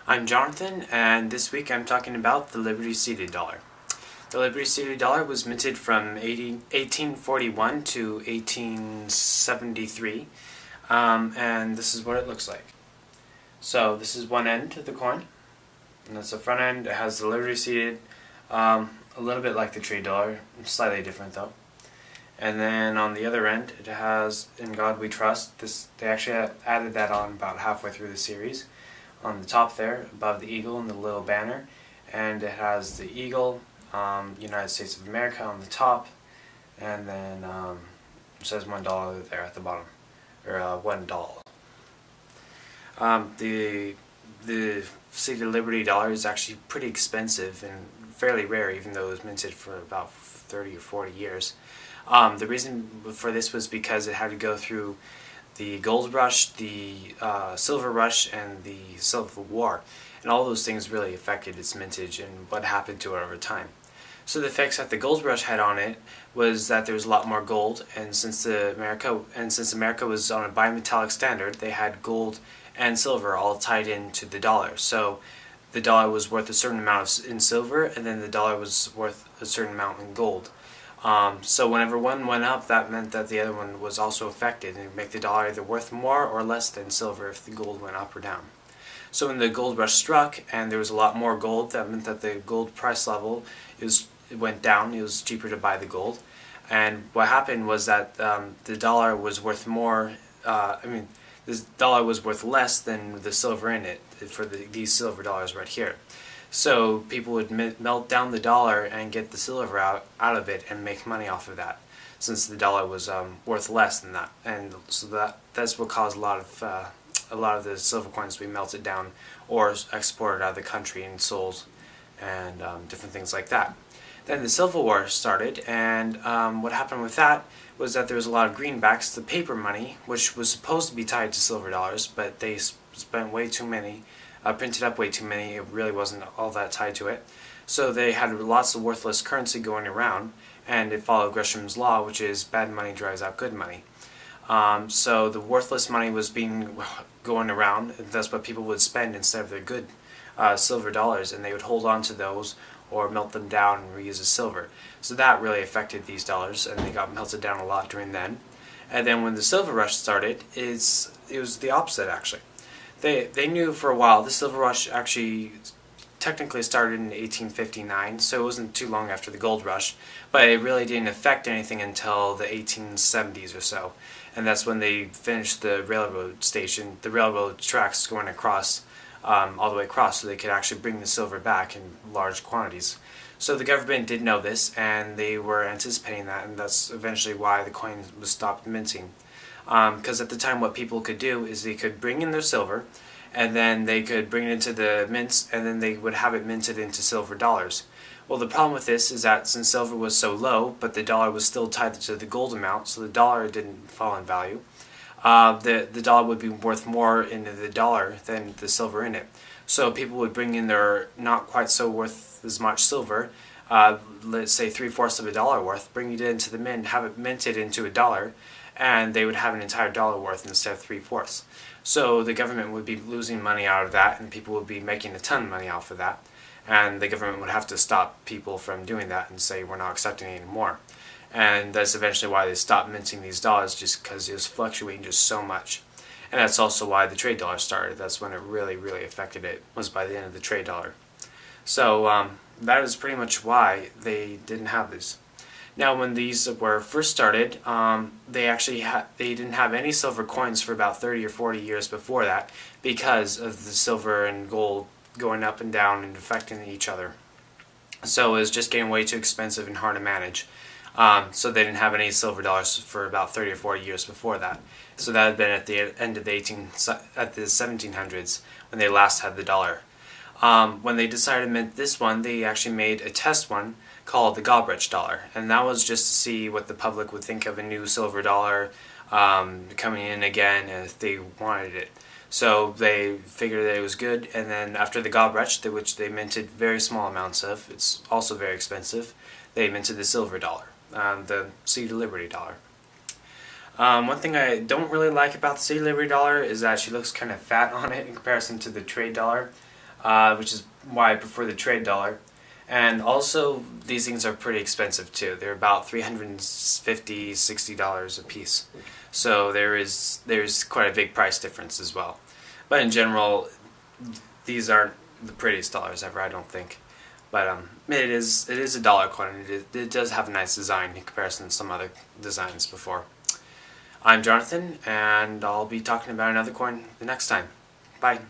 I'm Jonathan, and this week I'm talking about the Liberty Seated Dollar. The Liberty Seated Dollar was minted from 1841 to 1873, and this is what it looks like. So this is one end of the coin, and that's the front end. It has the Liberty Seated, a little bit like the trade dollar, slightly different though. And then on the other end, it has "In God We Trust." They actually added that on about halfway through the series. On the top there, above the eagle and the little banner, and it has the eagle, United States of America on the top, and then it says $1 there at the bottom, or $1. The Seated Liberty dollar is actually pretty expensive and fairly rare, even though it was minted for about 30 or 40 years. The reason for this was because it had to go through the gold rush, the silver rush, and the Civil War, and all those things really affected its mintage and what happened to it over time. So the effects that the gold rush had on it was that there was a lot more gold, and since America was on a bimetallic standard, they had gold and silver all tied into the dollar. So the dollar was worth a certain amount in silver, and then the dollar was worth a certain amount in gold. So whenever one went up, that meant that the other one was also affected, and it would make the dollar either worth more or less than silver if the gold went up or down. So when the gold rush struck and there was a lot more gold, that meant that the gold price level it went down. It was cheaper to buy the gold, and what happened was that the dollar was worth more. The dollar was worth less than the silver in it for these silver dollars right here. So people would melt down the dollar and get the silver out of it and make money off of that, since the dollar was worth less than that. And so that's what caused a lot of the silver coins to be melted down or exported out of the country and sold, and different things like that. Then the Civil War started, and what happened with that was that there was a lot of greenbacks, the paper money, which was supposed to be tied to silver dollars, but they spent way too many. Printed up way too many. It really wasn't all that tied to it. So they had lots of worthless currency going around, and it followed Gresham's law, which is bad money drives out good money. So the worthless money was going around. That's what people would spend instead of their good silver dollars, and they would hold on to those or melt them down and reuse as silver. So that really affected these dollars, and they got melted down a lot during then. And then when the silver rush started, it was the opposite actually. They knew for a while. The Silver Rush actually technically started in 1859, so it wasn't too long after the Gold Rush, but it really didn't affect anything until the 1870s or so, and that's when they finished the railroad tracks going across, all the way across, so they could actually bring the silver back in large quantities. So the government did know this, and they were anticipating that, and that's eventually why the coin was stopped minting. Because at the time what people could do is they could bring in their silver, and then they could bring it into the mints, and then they would have it minted into silver dollars. Well, the problem with this is that since silver was so low, but the dollar was still tied to the gold amount, so the dollar didn't fall in value, the dollar would be worth more in the dollar than the silver in it. So people would bring in their not quite so worth as much silver, let's say 3/4 of a dollar worth, bring it into the mint, have it minted into a dollar, and they would have an entire dollar worth instead of 3/4. So the government would be losing money out of that, and people would be making a ton of money off of that, and the government would have to stop people from doing that and say we're not accepting it anymore. And that's eventually why they stopped minting these dollars, just because it was fluctuating just so much. And that's also why the trade dollar started. That's when it really, really affected it, was by the end of the trade dollar. So that is pretty much why they didn't have these. Now, when these were first started, they didn't have any silver coins for about 30 or 40 years before that, because of the silver and gold going up and down and affecting each other. So it was just getting way too expensive and hard to manage. So they didn't have any silver dollars for about 30 or 40 years before that. So that had been at the end of the 1700s when they last had the dollar. When they decided to mint this one, they actually made a test one called the Gobretch dollar, and that was just to see what the public would think of a new silver dollar coming in again, and if they wanted it. So they figured that it was good, and then after the Gobretch, which they minted very small amounts of, it's also very expensive, they minted the silver dollar, the Seated Liberty dollar. One thing I don't really like about the Seated Liberty dollar is that she looks kind of fat on it in comparison to the trade dollar. which is why I prefer the trade dollar. And also, these things are pretty expensive too. They're about $350, $60 a piece. So there's quite a big price difference as well. But in general, these aren't the prettiest dollars ever, I don't think. But it is a dollar coin. It does have a nice design in comparison to some other designs before. I'm Jonathan, and I'll be talking about another coin the next time. Bye.